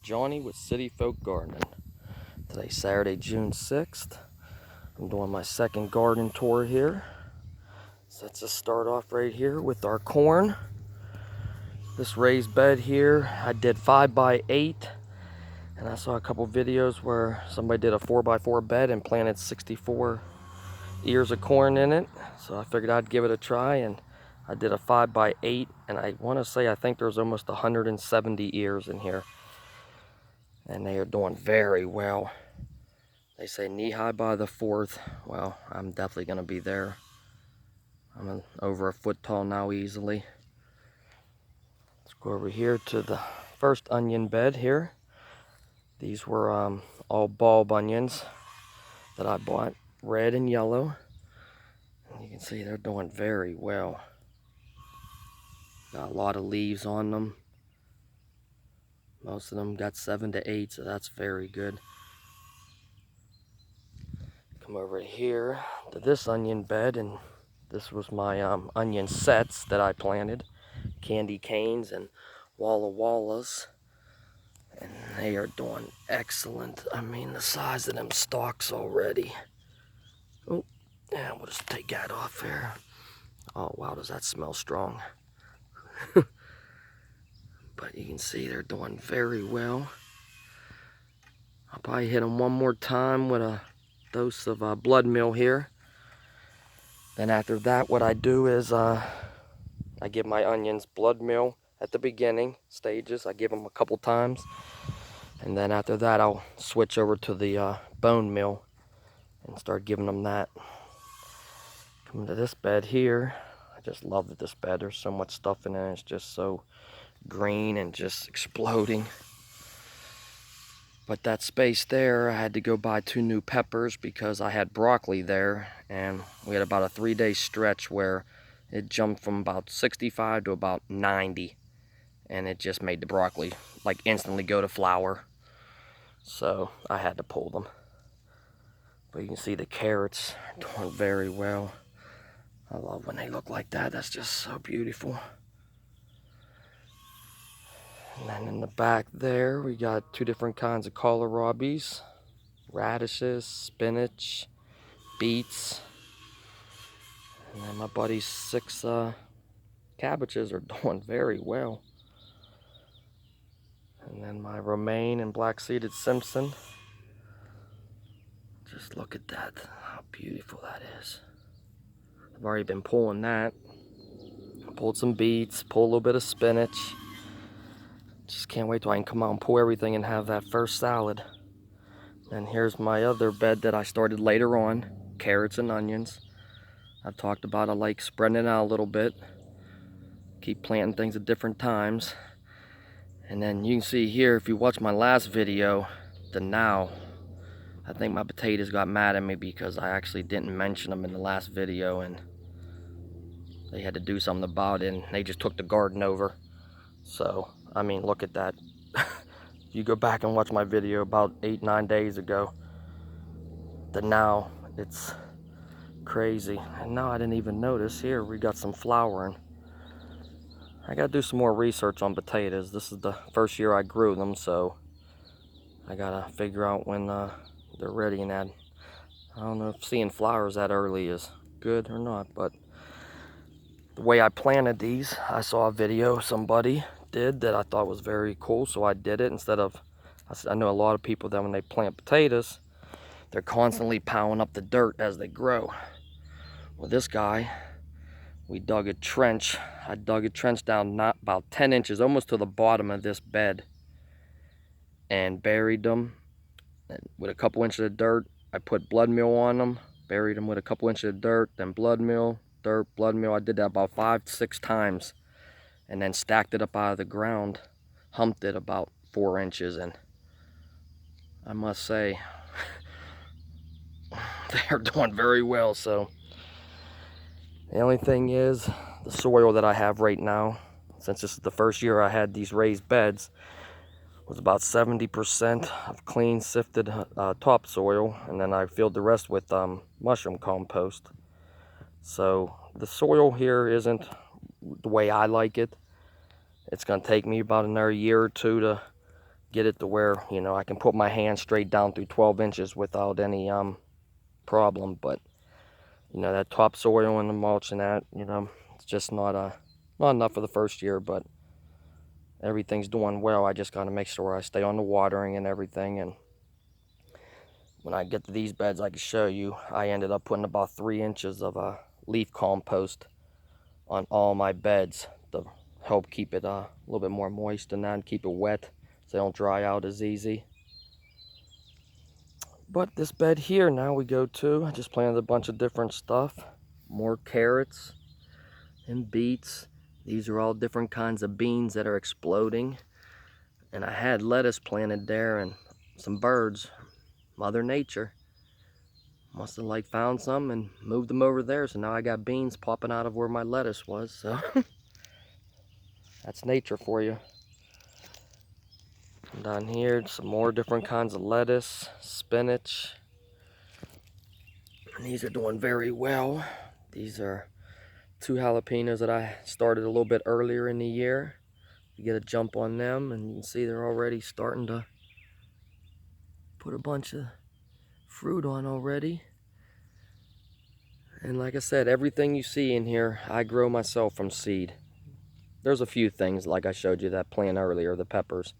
Johnny with City Folk Gardening. Today's Saturday, June 6th. I'm doing my second garden tour here. So let's just start off right here with our corn. This raised bed here, I did 5x8, and I saw a couple videos where somebody did a 4x4 bed and planted 64 ears of corn in it. So I figured I'd give it a try, and I did a 5x8, and I want to say I think there's almost 170 ears in here. And they are doing very well. They say knee-high by the 4th. Well, I'm definitely going to be there. I'm over a foot tall now easily. Let's go over here to the first onion bed here. These were all bulb onions that I bought, red and yellow. And you can see they're doing very well. Got a lot of leaves on them. Most of them got 7 to 8, so that's very good. Come over here to this onion bed, and this was my onion sets that I planted. Candy canes and Walla Wallas. And they are doing excellent. I mean, the size of them stalks already. Oh, yeah, we'll just take that off here. Oh, wow, does that smell strong. But you can see they're doing very well. I'll probably hit them one more time with a dose of blood meal here. Then after that, what I do is I give my onions blood meal at the beginning stages. I give them a couple times. And then after that, I'll switch over to the bone meal and start giving them that. Coming to this bed here, I just love this bed. There's so much stuff in it. It's just so green and just exploding. But that space there, I had to go buy 2 new peppers because I had broccoli there, and we had about a 3-day stretch where it jumped from about 65 to about 90, and it just made the broccoli like instantly go to flower. So I had to pull them. But you can see the carrots are doing very well. I love when they look like that. That's just so beautiful. And then in the back there, we got 2 different kinds of kohlrabies, radishes, spinach, beets. And then my buddy's 6 cabbages are doing very well. And then my romaine and black-seeded Simpson. Just look at that, how beautiful that is. I've already been pulling that. Pulled some beets, pulled a little bit of spinach. Just can't wait till I can come out and pull everything and have that first salad. And here's my other bed that I started later on, carrots and onions. I've talked about I like spreading it out a little bit. Keep planting things at different times. And then you can see here, if you watch my last video, the now, I think my potatoes got mad at me because I actually didn't mention them in the last video, and they had to do something about it, and they just took the garden over. So, I mean, look at that. You go back and watch my video about 8-9 days ago. The now, it's crazy. And now I didn't even notice here, we got some flowering. I gotta do some more research on potatoes. This is the first year I grew them, so I gotta figure out when they're ready. And that, I don't know if seeing flowers that early is good or not, but the way I planted these, I saw a video somebody did that I thought was very cool, so I did it instead of, I know a lot of people that when they plant potatoes, they're constantly pounding up the dirt as they grow. Well, this guy, we dug a trench. I dug a trench down not about 10 inches, almost to the bottom of this bed, and buried them with a couple inches of dirt. I put blood meal on them, buried them with a couple inches of dirt, then blood meal, dirt, blood meal. I did that about 5-6 times, and then stacked it up out of the ground, humped it about 4 inches, and I must say, they're doing very well. So the only thing is the soil that I have right now, since this is the first year I had these raised beds, was about 70% of clean sifted topsoil, and then I filled the rest with mushroom compost. So the soil here isn't the way I like it. It's going to take me about another year or two to get it to where, you know, I can put my hand straight down through 12 inches without any problem. But, you know, that topsoil and the mulch and that, you know, it's just not enough for the first year, but everything's doing well. I just got to make sure I stay on the watering and everything. And when I get to these beds, I can show you, I ended up putting about 3 inches of leaf compost on all my beds to help keep it a little bit more moist and that, and keep it wet so they don't dry out as easy. But this bed here now we go to, I just planted a bunch of different stuff. More carrots and beets. These are all different kinds of beans that are exploding. And I had lettuce planted there, and some birds, Mother Nature, must have like found some and moved them over there. So now I got beans popping out of where my lettuce was. So that's nature for you. And down here, some more different kinds of lettuce, spinach. And these are doing very well. These are 2 jalapenos that I started a little bit earlier in the year. You get a jump on them, and you can see they're already starting to put a bunch of fruit on already. And like I said, everything you see in here, I grow myself from seed. There's a few things, like I showed you that plant earlier, the peppers,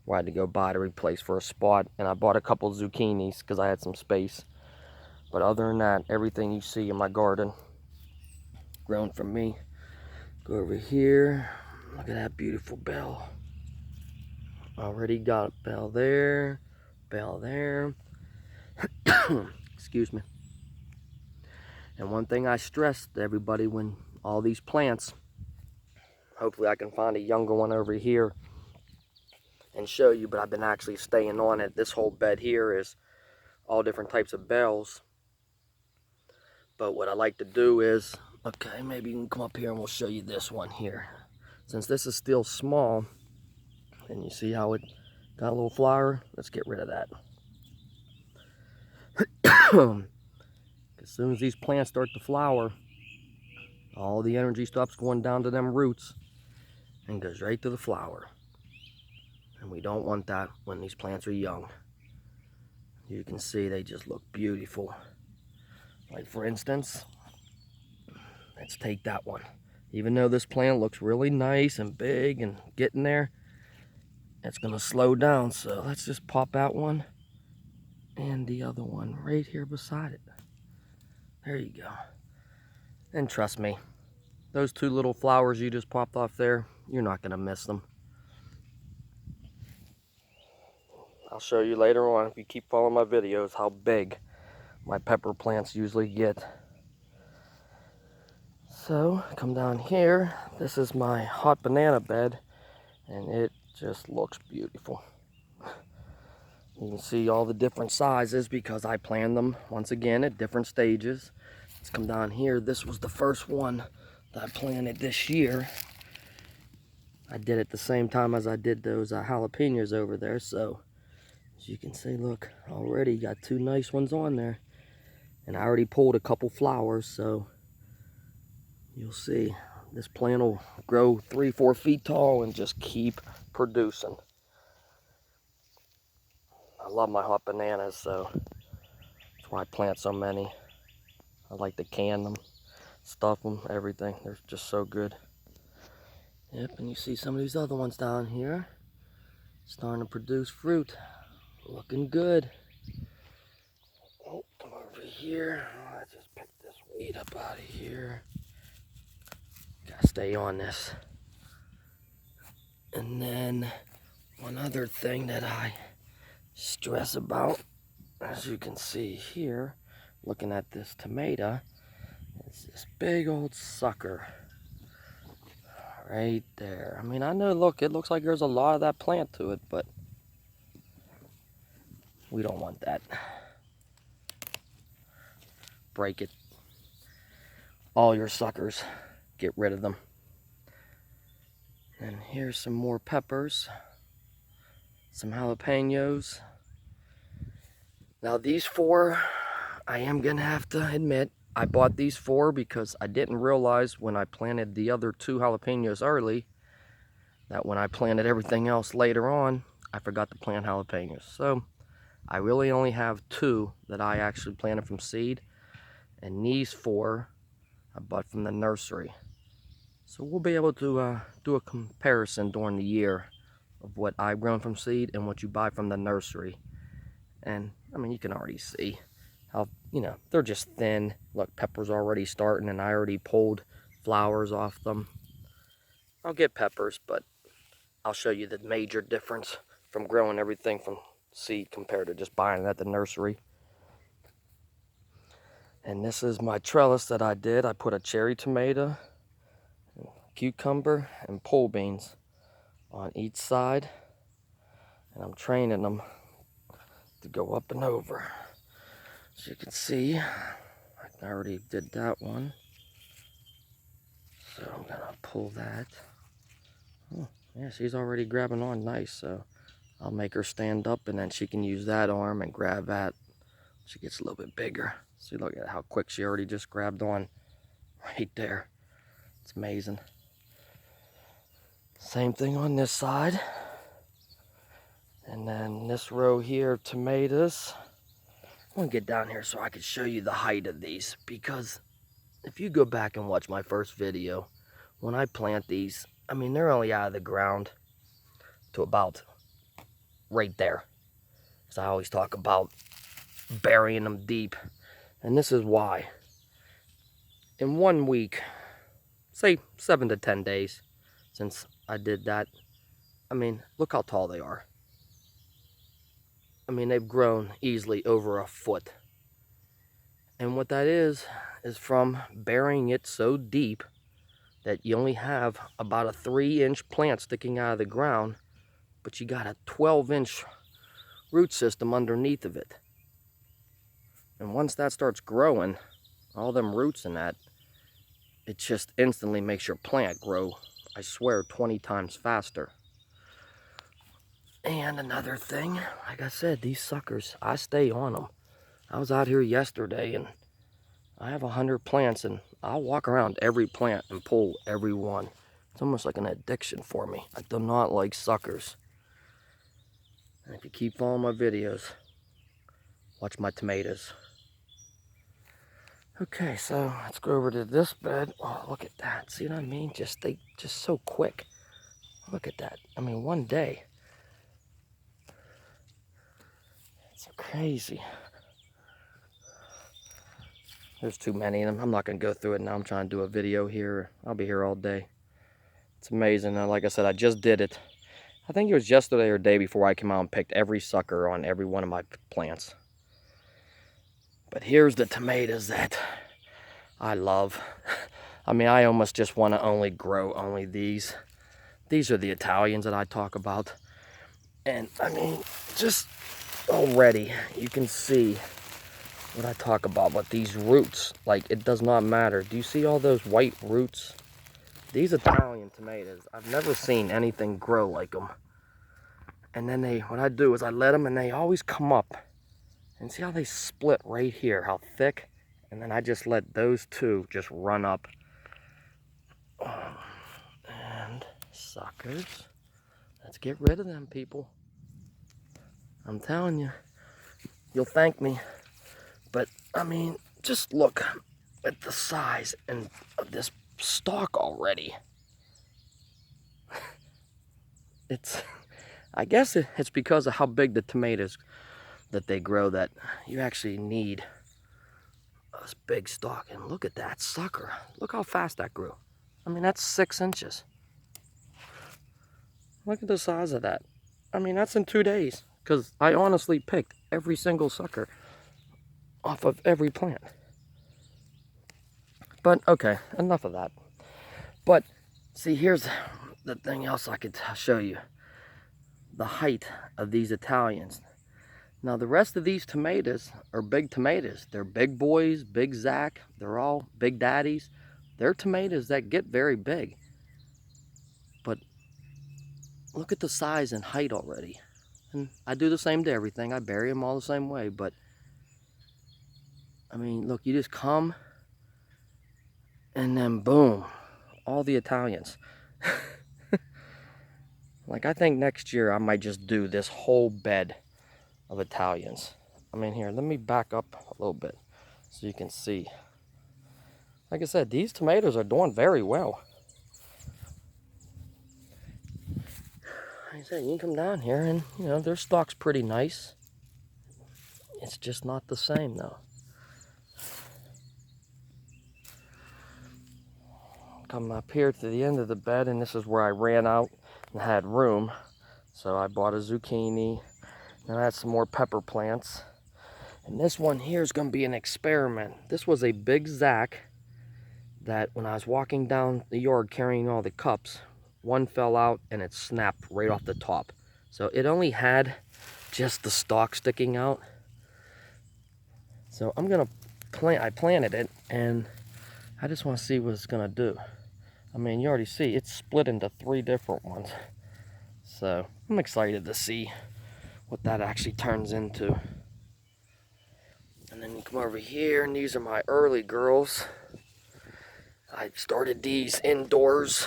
where I had to go buy to replace for a spot. And I bought a couple zucchinis because I had some space. But other than that, everything you see in my garden, grown from me. Go over here, look at that beautiful bell. Already got a bell there, excuse me. And one thing I stress to everybody when all these plants, hopefully I can find a younger one over here and show you, but I've been actually staying on it. This whole bed here is all different types of bells. But what I like to do is, okay, maybe you can come up here and we'll show you this one here. Since this is still small, and you see how it got a little flower, let's get rid of that. As soon as these plants start to flower, all the energy stops going down to them roots and goes right to the flower. And we don't want that when these plants are young. You can see they just look beautiful. Like for instance, let's take that one. Even though this plant looks really nice and big and getting there, it's gonna slow down. So let's just pop out one and the other one right here beside it. There you go. And trust me, those 2 little flowers you just popped off there, you're not gonna miss them. I'll show you later on, if you keep following my videos, how big my pepper plants usually get. So, come down here. This is my hot banana bed, and it just looks beautiful. You can see all the different sizes because I planned them, once again, at different stages. Let's come down here. This was the first one that I planted this year. I did it the same time as I did those jalapenos over there, so as you can see, look, already got 2 nice ones on there. And I already pulled a couple flowers, so you'll see this plant will grow 3-4 feet tall and just keep producing. I love my hot bananas, so that's why I plant so many. I like to can them, stuff them, everything. They're just so good. Yep, and you see some of these other ones down here starting to produce fruit. Looking good. Oh, come over here. Let's just pick this weed up out of here. Gotta stay on this. And then one other thing that I stress about, as you can see here, looking at this tomato, is this big old sucker right there. I mean, I know, look, it looks like there's a lot of that plant to it, but we don't want that. Break it. All your suckers, get rid of them. And here's some more peppers, some jalapenos. Now these 4, I am gonna have to admit, I bought these 4 because I didn't realize when I planted the other 2 jalapenos early that when I planted everything else later on, I forgot to plant jalapenos. So I really only have 2 that I actually planted from seed, and these 4 I bought from the nursery. So we'll be able to do a comparison during the year of what I've grown from seed and what you buy from the nursery. And I mean, you can already see how, you know, they're just thin. Look, peppers already starting, and I already pulled flowers off them. I'll get peppers, but I'll show you the major difference from growing everything from seed compared to just buying it at the nursery. And this is my trellis that I did. I put a cherry tomato, cucumber, and pole beans on each side. And I'm training them to go up and over. As you can see, I already did that one. So I'm gonna pull that. Oh, yeah, she's already grabbing on nice. So I'll make her stand up, and then she can use that arm and grab that. She gets a little bit bigger. See, look at how quick she already just grabbed on right there. It's amazing. Same thing on this side. And then this row here, tomatoes. I want to get down here so I can show you the height of these, because if you go back and watch my first video, when I plant these, I mean, they're only out of the ground to about right there. So I always talk about burying them deep. And this is why. In 1 week, say 7 to 10 days since I did that, I mean, look how tall they are. I mean, they've grown easily over a foot. And what that is from burying it so deep that you only have about a 3-inch plant sticking out of the ground, but you got a 12-inch root system underneath of it. And once that starts growing, all them roots in that, it just instantly makes your plant grow, I swear, 20 times faster. And another thing, like I said, these suckers, I stay on them. I was out here yesterday, and I have 100 plants, and I'll walk around every plant and pull every one. It's almost like an addiction for me. I do not like suckers. And if you keep following my videos, watch my tomatoes. Okay, so let's go over to this bed. Oh, look at that. See what I mean? They just so quick. Look at that. I mean, 1 day. It's crazy. There's too many of them. I'm not going to go through it now. I'm trying to do a video here. I'll be here all day. It's amazing. Like I said, I just did it. I think it was yesterday or day before I came out and picked every sucker on every one of my plants. But here's the tomatoes that I love. I mean, I almost just want to only grow only these. These are the Italians that I talk about. And I mean, just already you can see what I talk about. But these roots, like, it does not matter. Do you see all those white roots? These Italian tomatoes, I've never seen anything grow like them. And then what I do is I let them, and they always come up. And see how they split right here, how thick? And then I just let those 2 just run up. And suckers. Let's get rid of them, people. I'm telling you, you'll thank me. But, I mean, just look at the size of this stalk already. I guess it's because of how big the tomatoes that they grow that you actually need this big stalk. And look at that sucker. Look how fast that grew. I mean, that's 6 inches. Look at the size of that. I mean, that's in 2 days. Because I honestly picked every single sucker off of every plant. But, okay, enough of that. But, see, here's the thing else I could show you. The height of these Italians. Now, the rest of these tomatoes are big tomatoes. They're big boys, big Zach. They're all big daddies. They're tomatoes that get very big. But look at the size and height already. And I do the same to everything. I bury them all the same way. But, I mean, look, you just come, and then boom, all the Italians. Like, I think next year I might just do this whole bed of Italians. I mean, here, let me back up a little bit so you can see. Like I said, these tomatoes are doing very well. Like I said, you can come down here and, you know, their stock's pretty nice. It's just not the same, though. Come up here to the end of the bed, and this is where I ran out and had room. So I bought a zucchini, and I had some more pepper plants. And this one here is going to be an experiment. This was a big Zac that when I was walking down the yard carrying all the cups, one fell out and it snapped right off the top. So it only had just the stalk sticking out. So I'm gonna I planted it, and I just want to see what it's gonna do. I mean, you already see it's split into 3 different ones. So I'm excited to see what that actually turns into. And then you come over here, and these are my early girls. I started these indoors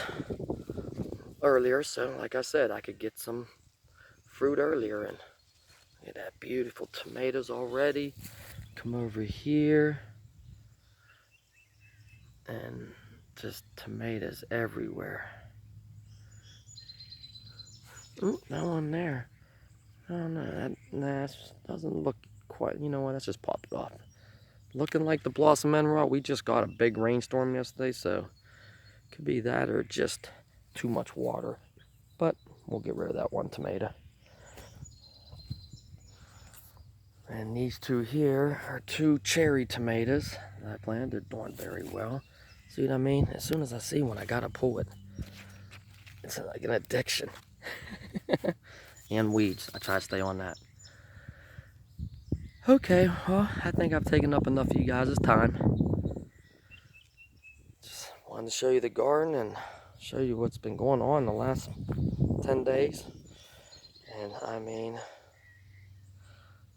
earlier, so like I said, I could get some fruit earlier. And look at that, beautiful tomatoes already. Come over here, and just tomatoes everywhere. Ooh, that one there. Oh no, that doesn't look quite, you know what, that's just popped off. Looking like the blossom end rot. We just got a big rainstorm yesterday, so could be that or just too much water. But we'll get rid of that one tomato. And these 2 here are 2 cherry tomatoes that I planted. They're doing very well. See what I mean? As soon as I see one, I gotta pull it. It's like an addiction. And weeds. I try to stay on that. Okay, well, I think I've taken up enough of you guys' time. Just wanted to show you the garden and show you what's been going on the last 10 days. And I mean,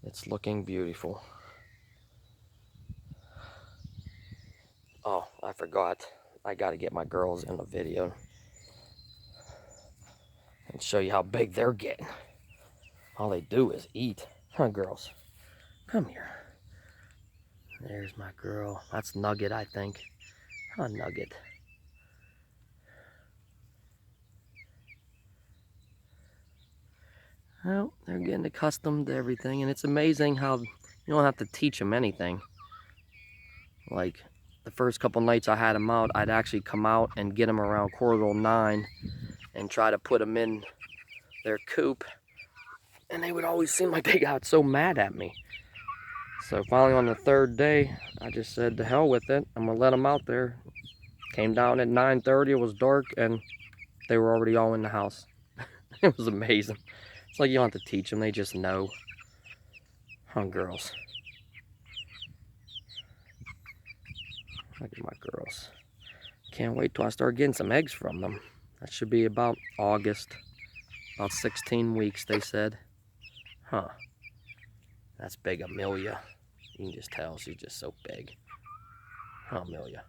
it's looking beautiful. Oh, I forgot. I gotta get my girls in the video and show you how big they're getting. All they do is eat. Huh, girls? Come here. There's my girl. That's Nugget, I think. Huh, Nugget. Well, they're getting accustomed to everything, and it's amazing how you don't have to teach them anything. Like, the first couple nights I had them out, I'd actually come out and get them around 9:15 and try to put them in their coop, and they would always seem like they got so mad at me. So finally on the 3rd day, I just said to hell with it. I'm gonna let them out there. Came down at 9:30, it was dark, and they were already all in the house. It was amazing. It's like you don't have to teach them, they just know. Huh, girls? Look at my girls. Can't wait till I start getting some eggs from them. That should be about August. About 16 weeks, they said. Huh. That's big Amelia. You can just tell she's just so big. Huh, Amelia.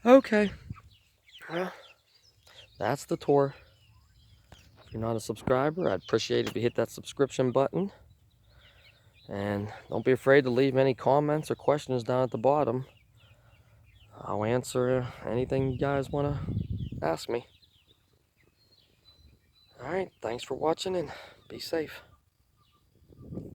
Okay. Well, that's the tour. If you're not a subscriber, I'd appreciate it if you hit that subscription button. And don't be afraid to leave any comments or questions down at the bottom. I'll answer anything you guys want to ask me. Alright, thanks for watching and be safe.